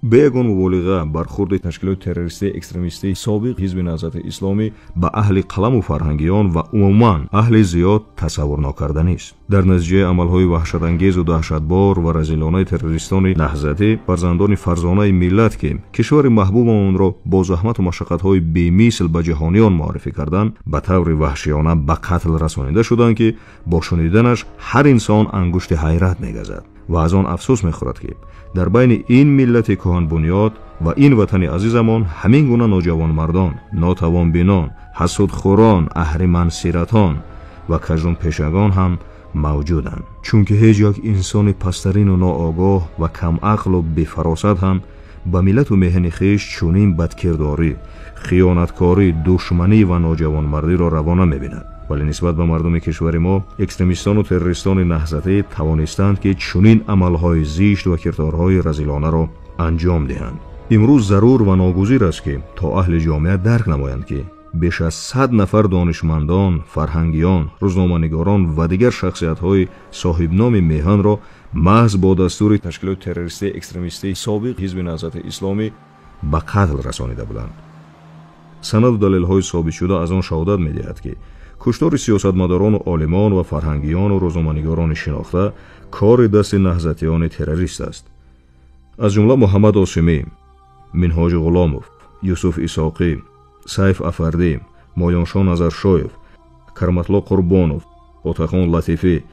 به یگان مبالغه برخورد تشکیلات تروریستی اکستریمیستی سابق حزب نهضت اسلامی به اهل قلم و فرهنگیان و عموما اهل زیاد تصور ناکردنی است. در نتیجه عملهای وحشت‌انگیز و دهشتبار و رذیلانه تروریستان نهضتی، فرزندان فرزانه ملت که کشور محبوب آن را با زحمت و مشقت‌های بی‌مثل به جهانیان معرفی کردند، به طور وحشیانه به قتل رسانیده شدند که با شنیدنش هر انسان انگشت حیرت می‌گزد و از آن افسوس می‌خورد که در بین این ملت کهن بنیاد و این وطن عزیزمان همین گونه نوجوان مردان، ناتوان بینان، حسودخوران، اهریمن سیرتان و کژدم پیشگان هم موجودند. چون که هیچ یک انسان پسترین و ناآگاه و کم عقل و بی‌فراست هم به ملت و میهن خویش چنین بدکرداری، خیانتکاری، دشمنی و نوجوان مردی را روا نمی‌بیند. ولی نسبت به مردم کشور ما، اکستریمیستان و تروریستان نهضتی توانستند که چنین عملهای زشت و کردارهای رذیلانه را انجام دهند. امروز ضرور و ناگزیر است که تا اهل جامعه درک نمایند که بیش از 100 نفر دانشمندان، فرهنگیان، روزنامه‌نگاران و دیگر شخصیت‌های صاحب نام میهن را محض با دستور تشکیلات تروریستی اکستریمیستی سابق حزب نهضت اسلامی به قتل رسانیده بودند. سند و دلیل‌های ثابت شده از آن شهادت می‌دهد که کشتار سیاستمداران و عالمان و فرهنگیان و روزنامه‌نگاران شناخته کار دست نهضتیان تروریست است. از جمله محمد عاصمی، منهاج غلاموف، یوسف اسحاقی، سیف افردی، مایانشاه نظرشایف، کرم‌الله قربانوف، عطاخان لطیفی،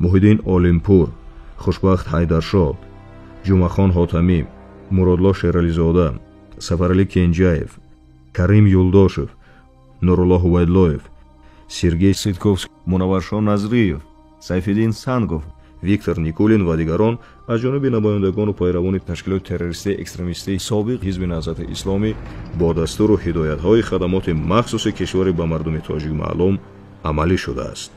محیدین عالمپور، خوشبخت حیدرشاه، جمعخان حاتمی، مرادالله شیرعلیزاده، سفرعلی کنجایف، کریم یولداشев، نورالله ویدلویف، سرگей سیدکوفسکی، منورشاه نظریف، سیفالدین سنگوف، ویکتور نیکولین و دیگران از جانب نمایندگان و پیروان تشکیلات تروریستی اکستریمیستی سابق حزب نهضت اسلامی با دستور و هدایت‌های خدمات مخصوص کشور به مردم تاجیک معلوم عملی شده است.